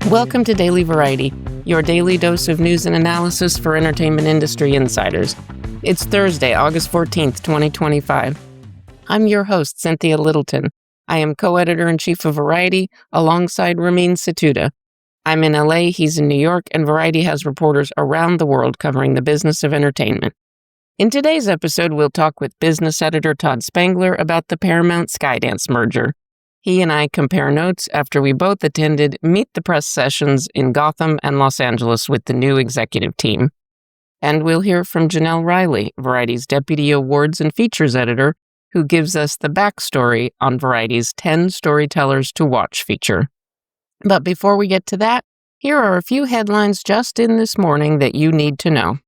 Welcome to Daily Variety, your daily dose of news and analysis for entertainment industry insiders. It's Thursday, August 14th, 2025. I'm your host, Cynthia Littleton. I am co-editor-in-chief of Variety, alongside Ramin Satuda. I'm in L.A., he's in New York, and Variety has reporters around the world covering the business of entertainment. In today's episode, we'll talk with business editor Todd Spangler about the Paramount Skydance merger. He and I compare notes after we both attended Meet the Press sessions in Gotham and Los Angeles with the new executive team. And we'll hear from Jenelle Riley, Variety's deputy awards and features editor, who gives us the backstory on Variety's 10 Storytellers to Watch feature. But before we get to that, here are a few headlines just in this morning that you need to know.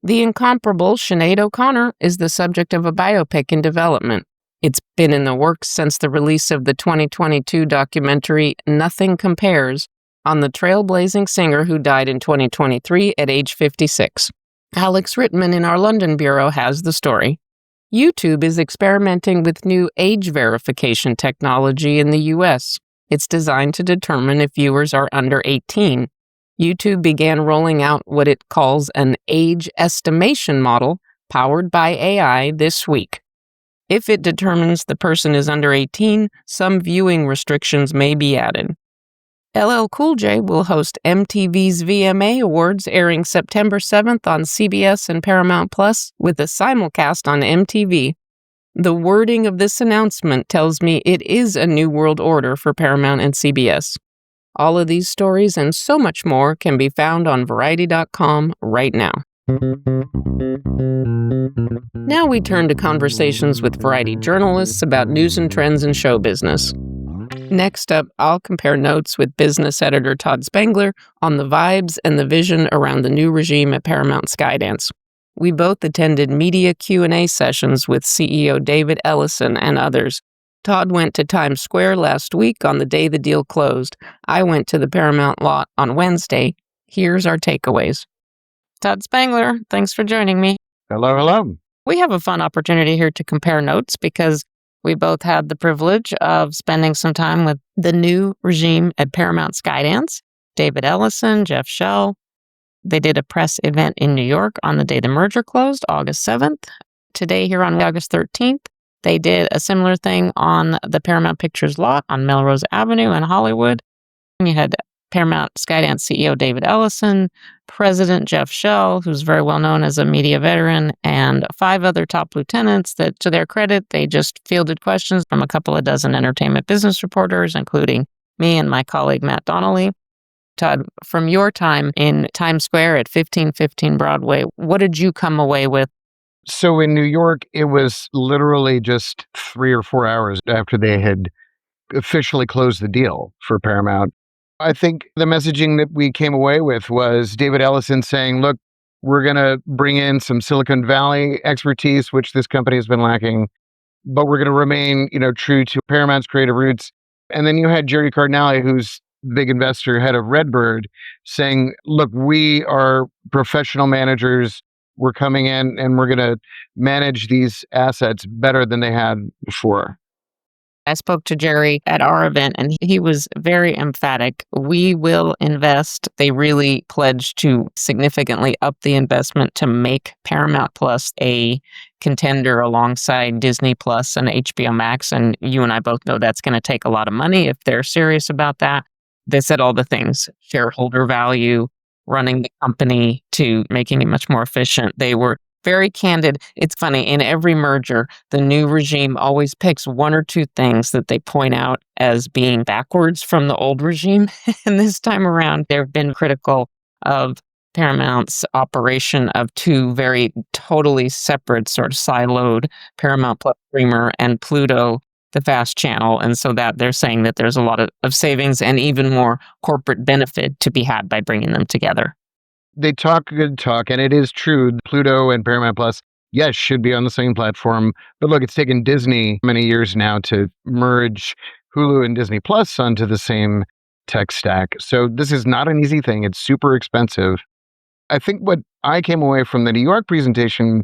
The incomparable Sinead O'Connor is the subject of a biopic in development. It's been in the works since the release of the 2022 documentary Nothing Compares on the trailblazing singer who died in 2023 at age 56. Alex Rittman in our London bureau has the story. YouTube is experimenting with new age verification technology in the U.S. It's designed to determine if viewers are under 18. YouTube began rolling out what it calls an age estimation model powered by AI this week. If it determines the person is under 18, some viewing restrictions may be added. LL Cool J will host MTV's VMA Awards airing September 7th on CBS and Paramount Plus with a simulcast on MTV. The wording of this announcement tells me it is a new world order for Paramount and CBS. All of these stories and so much more can be found on Variety.com right now. Now we turn to conversations with Variety journalists about news and trends in show business. Next up, I'll compare notes with business editor Todd Spangler on the vibes and the vision around the new regime at Paramount Skydance. We both attended media Q&A sessions with CEO David Ellison and others. Todd went to Times Square last week on the day the deal closed. I went to the Paramount lot on Wednesday. Here's our takeaways. Todd Spangler, thanks for joining me. Hello. We have a fun opportunity here to compare notes because we both had the privilege of spending some time with the new regime at Paramount Skydance, David Ellison, Jeff Shell. They did a press event in New York on the day the merger closed, August 7th. Today, here on August 13th, they did a similar thing on the Paramount Pictures lot on Melrose Avenue in Hollywood. You had Paramount Skydance CEO David Ellison, President Jeff Shell, who's very well known as a media veteran, and 5 other top lieutenants that, to their credit, they just fielded questions from a couple of dozen entertainment business reporters, including me and my colleague Matt Donnelly. Todd, from your time in Times Square at 1515 Broadway, what did you come away with? So in New York, it was literally just 3 or 4 hours after they had officially closed the deal for Paramount. I think the messaging that we came away with was David Ellison saying, look, we're going to bring in some Silicon Valley expertise, which this company has been lacking, but we're going to remain, true to Paramount's creative roots. And then you had Jerry Cardinale, who's big investor, head of Redbird, saying, look, we are professional managers. We're coming in and we're going to manage these assets better than they had before. I spoke to Jerry at our event, and he was very emphatic. We will invest. They really pledged to significantly up the investment to make Paramount Plus a contender alongside Disney Plus and HBO Max. And you and I both know that's going to take a lot of money if they're serious about that. They said all the things: shareholder value, running the company, to making it much more efficient. They were very candid. It's funny, in every merger, the new regime always picks 1 or 2 things that they point out as being backwards from the old regime. And this time around, they've been critical of Paramount's operation of 2 very totally separate, sort of siloed Paramount Plus Streamer and Pluto, the FAST channel. And so that they're saying that there's a lot of savings and even more corporate benefit to be had by bringing them together. They talk good talk, and it is true. Pluto and Paramount Plus, yes, should be on the same platform. But look, it's taken Disney many years now to merge Hulu and Disney Plus onto the same tech stack. So this is not an easy thing. It's super expensive. I think what I came away from the New York presentation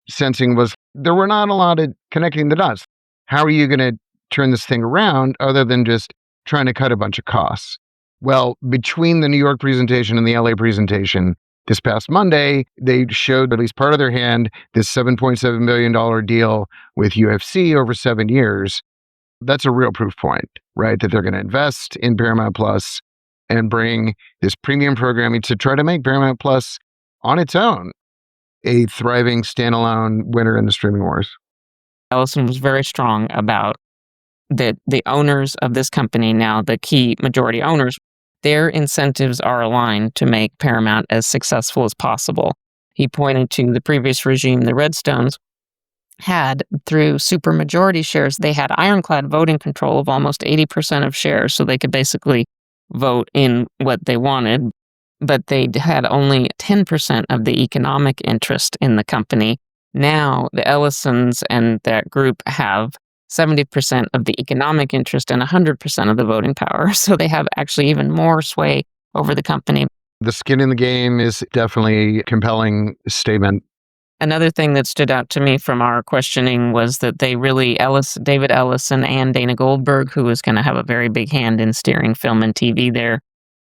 sensing was there were not a lot of connecting the dots. How are you going to turn this thing around other than just trying to cut a bunch of costs? Well, between the New York presentation and the LA presentation this past Monday, they showed at least part of their hand, this $7.7 million deal with UFC over 7 years. That's a real proof point, right? That they're going to invest in Paramount Plus and bring this premium programming to try to make Paramount Plus on its own a thriving standalone winner in the streaming wars. Ellison was very strong about that the owners of this company, now the key majority owners, their incentives are aligned to make Paramount as successful as possible. He pointed to the previous regime, the Redstones, had through supermajority shares, they had ironclad voting control of almost 80% of shares, so they could basically vote in what they wanted, but they had only 10% of the economic interest in the company. Now the Ellisons and that group have 70% of the economic interest and 100% of the voting power, so they have actually even more sway over the company. The skin in the game is definitely a compelling statement. Another thing that stood out to me from our questioning was that they really, David Ellison and Dana Goldberg, who was going to have a very big hand in steering film and TV there,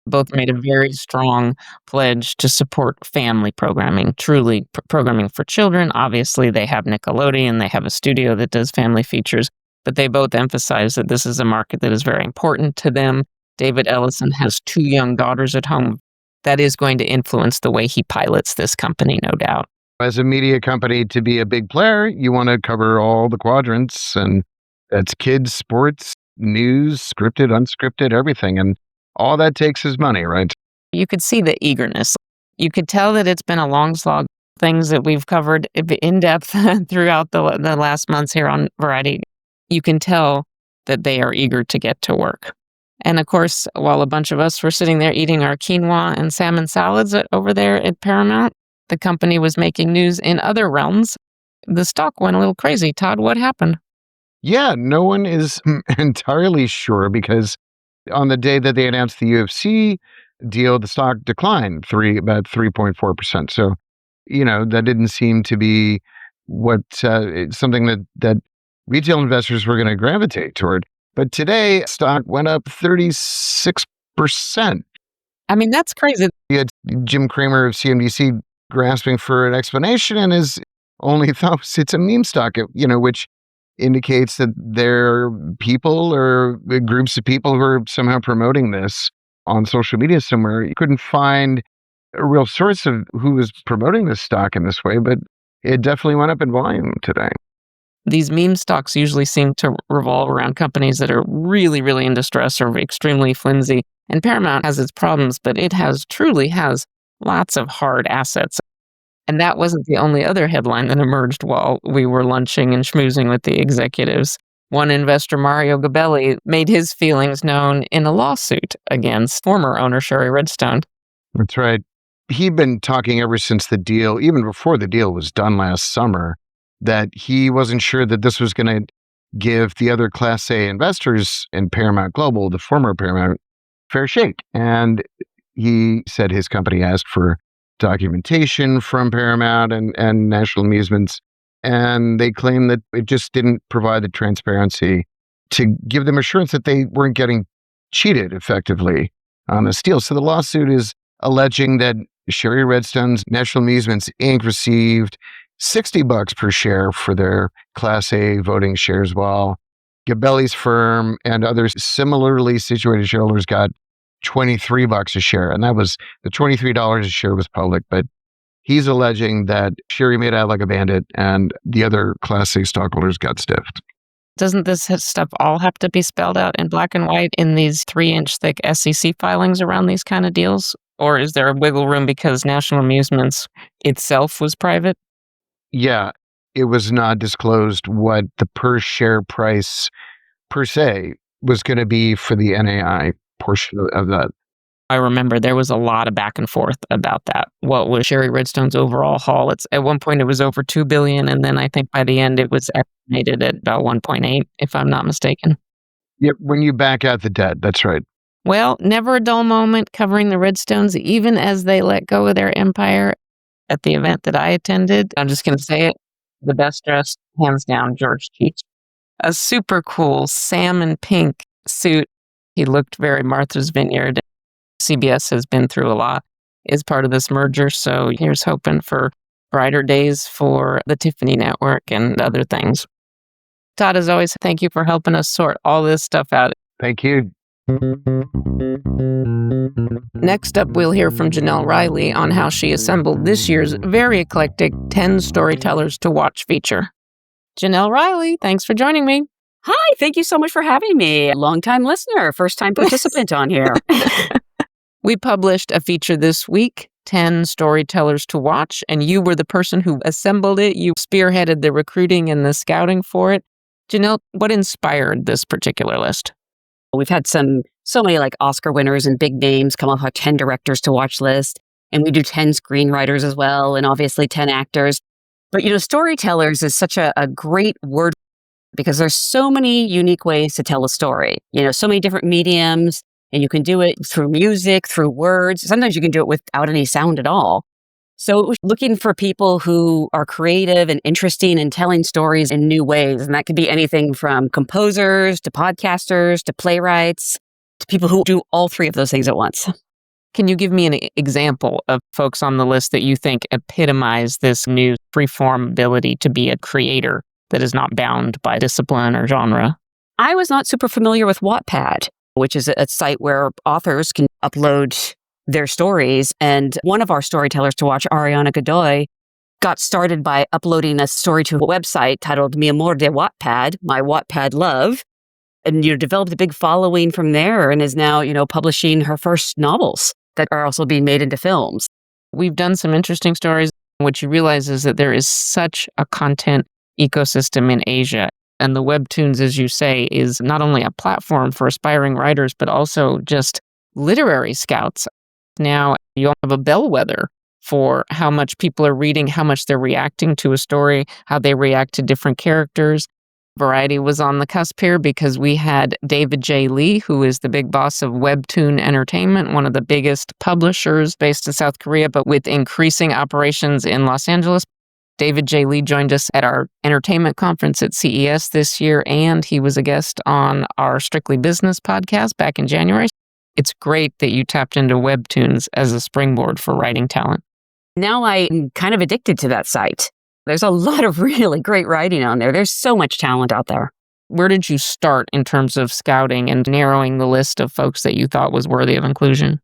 both made a very strong pledge to support family programming, truly programming for children. Obviously, they have Nickelodeon, they have a studio that does family features, but they both emphasize that this is a market that is very important to them. David Ellison has 2 young daughters at home. That is going to influence the way he pilots this company, no doubt. As a media company, to be a big player, you want to cover all the quadrants, and that's kids, sports, news, scripted, unscripted, everything. And all that takes is money, right? You could see the eagerness. You could tell that it's been a long slog, things that we've covered in depth throughout the last months here on Variety. You can tell that they are eager to get to work. And of course, while a bunch of us were sitting there eating our quinoa and salmon salads over there at Paramount, the company was making news in other realms. The stock went a little crazy. Todd, what happened? Yeah, no one is entirely sure, because on the day that they announced the UFC deal, the stock declined about 3.4%. So, that didn't seem to be something that retail investors were going to gravitate toward. But today, stock went up 36%. I mean, that's crazy. You had Jim Cramer of CNBC grasping for an explanation, and his only thought was it's a meme stock, which indicates that there are people or groups of people who are somehow promoting this on social media somewhere. You couldn't find a real source of who was promoting this stock in this way, but it definitely went up in volume today. These meme stocks usually seem to revolve around companies that are really, really in distress or extremely flimsy. And Paramount has its problems, but it truly has lots of hard assets. And that wasn't the only other headline that emerged while we were lunching and schmoozing with the executives. One investor, Mario Gabelli, made his feelings known in a lawsuit against former owner Sherry Redstone. That's right. He'd been talking ever since the deal, even before the deal was done last summer, that he wasn't sure that this was going to give the other Class A investors in Paramount Global, the former Paramount, fair shake. And he said his company asked for documentation from Paramount and National Amusements, and they claim that it just didn't provide the transparency to give them assurance that they weren't getting cheated effectively on this deal. So the lawsuit is alleging that Sherry Redstone's National Amusements Inc. received $60 per share for their Class A voting shares, while Gabelli's firm and other similarly situated shareholders got $23 a share. And that was the $23 a share was public, but he's alleging that Sherry made out like a bandit and the other Class A stockholders got stiffed. Doesn't this stuff all have to be spelled out in black and white in these 3-inch thick SEC filings around these kind of deals? Or is there a wiggle room because National Amusements itself was private? Yeah, it was not disclosed what the per share price per se was going to be for the NAI portion of that. I remember there was a lot of back and forth about that. What was Sherry Redstone's overall haul? At one point it was over $2 billion, and then I think by the end it was estimated at about 1.8, if I'm not mistaken. Yep, when you back out the debt, that's right. Well, never a dull moment covering the Redstones, even as they let go of their empire at the event that I attended. I'm just going to say it. The best dressed, hands down, George Cheech. A super cool salmon pink suit. He looked very Martha's Vineyard. CBS has been through a lot, is part of this merger. So here's hoping for brighter days for the Tiffany Network and other things. Todd, as always, thank you for helping us sort all this stuff out. Thank you. Next up, we'll hear from Jenelle Riley on how she assembled this year's very eclectic 10 Storytellers to Watch feature. Jenelle Riley, thanks for joining me. Hi, thank you so much for having me. Long-time listener, first-time participant on here. We published a feature this week, 10 Storytellers to Watch, and you were the person who assembled it. You spearheaded the recruiting and the scouting for it. Jenelle, what inspired this particular list? We've had so many like Oscar winners and big names come off our 10 directors to watch list, and we do 10 screenwriters as well, and obviously 10 actors. But, Storytellers is such a great word because there's so many unique ways to tell a story. So many different mediums, and you can do it through music, through words. Sometimes you can do it without any sound at all. So it was looking for people who are creative and interesting and telling stories in new ways. And that could be anything from composers to podcasters to playwrights to people who do all three of those things at once. Can you give me an example of folks on the list that you think epitomize this new freeform ability to be a creator that is not bound by discipline or genre? I was not super familiar with Wattpad, which is a site where authors can upload their stories. And one of our storytellers to watch, Ariana Godoy, got started by uploading a story to a website titled Mi Amor de Wattpad, My Wattpad Love, and developed a big following from there and is now, publishing her first novels that are also being made into films. We've done some interesting stories. What you realize is that there is such a content ecosystem in Asia. And the Webtoons, as you say, is not only a platform for aspiring writers, but also just literary scouts. Now you have a bellwether for how much people are reading, how much they're reacting to a story, how they react to different characters. Variety was on the cusp here because we had David J. Lee, who is the big boss of Webtoon Entertainment, one of the biggest publishers based in South Korea, but with increasing operations in Los Angeles. David J. Lee joined us at our entertainment conference at CES this year, and he was a guest on our Strictly Business podcast back in January. It's great that you tapped into Webtoons as a springboard for writing talent. Now I'm kind of addicted to that site. There's a lot of really great writing on there. There's so much talent out there. Where did you start in terms of scouting and narrowing the list of folks that you thought was worthy of inclusion?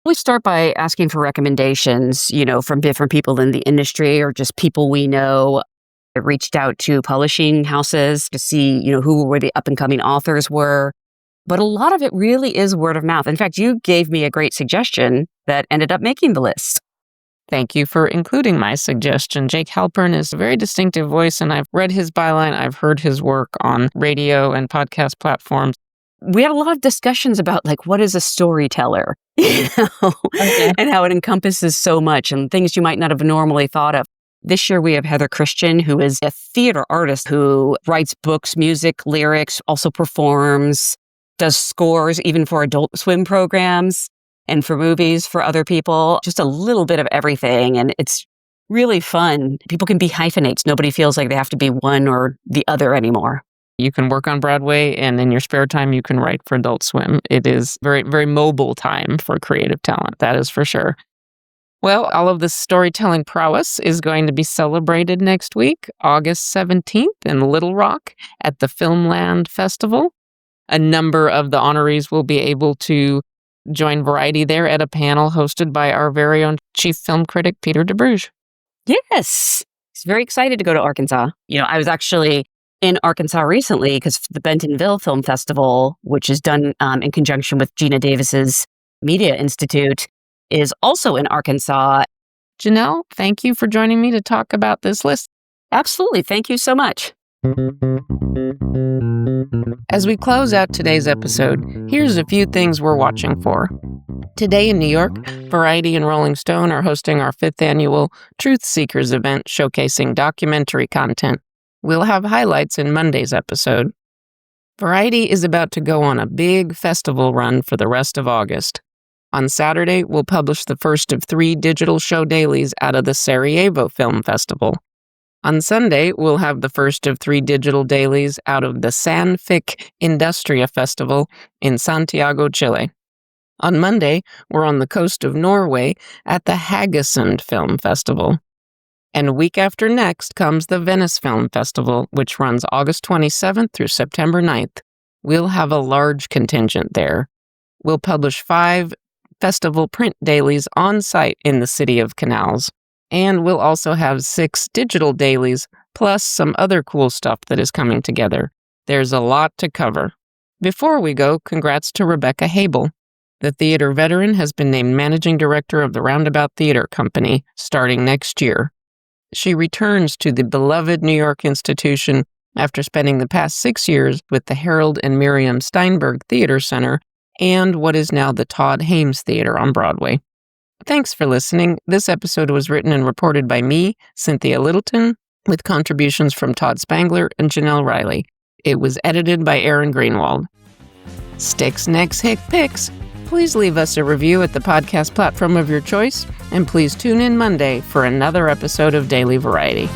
We start by asking for recommendations, from different people in the industry or just people we know. I reached out to publishing houses to see, who were the up-and-coming authors were. But a lot of it really is word of mouth. In fact, you gave me a great suggestion that ended up making the list. Thank you for including my suggestion. Jake Halpern is a very distinctive voice, and I've read his byline. I've heard his work on radio and podcast platforms. We had a lot of discussions about, what is a storyteller, Okay. and how it encompasses so much and things you might not have normally thought of. This year, we have Heather Christian, who is a theater artist who writes books, music, lyrics, also performs, does scores even for Adult Swim programs and for movies for other people, just a little bit of everything. And it's really fun. People can be hyphenates. Nobody feels like they have to be one or the other anymore. You can work on Broadway, and in your spare time, you can write for Adult Swim. It is very, very mobile time for creative talent, that is for sure. Well, all of this storytelling prowess is going to be celebrated next week, August 17th in Little Rock at the Filmland Festival. A number of the honorees will be able to join Variety there at a panel hosted by our very own chief film critic, Peter DeBruge. Yes. He's very excited to go to Arkansas. I was actually in Arkansas recently because the Bentonville Film Festival, which is done in conjunction with Gina Davis's Media Institute, is also in Arkansas. Jenelle, thank you for joining me to talk about this list. Absolutely. Thank you so much. As we close out today's episode, here's a few things we're watching for. Today in New York, Variety and Rolling Stone are hosting our 5th annual Truth Seekers event showcasing documentary content. We'll have highlights in Monday's episode. Variety is about to go on a big festival run for the rest of August. On Saturday, we'll publish the first of 3 digital show dailies out of the Sarajevo Film Festival. On Sunday, we'll have the first of 3 digital dailies out of the Sanfic Industria Festival in Santiago, Chile. On Monday, we're on the coast of Norway at the Haugesund Film Festival. And a week after next comes the Venice Film Festival, which runs August 27th through September 9th. We'll have a large contingent there. We'll publish 5 festival print dailies on site in the city of Canals. And we'll also have 6 digital dailies, plus some other cool stuff that is coming together. There's a lot to cover. Before we go, congrats to Rebecca Habel. The theater veteran has been named managing director of the Roundabout Theater Company starting next year. She returns to the beloved New York institution after spending the past 6 years with the Harold and Miriam Steinberg Theater Center and what is now the Todd Hames Theater on Broadway. Thanks for listening. This episode was written and reported by me, Cynthia Littleton, with contributions from Todd Spangler and Jenelle Riley. It was edited by Aaron Greenwald. Sticks, necks, hick, picks. Please leave us a review at the podcast platform of your choice, and please tune in Monday for another episode of Daily Variety.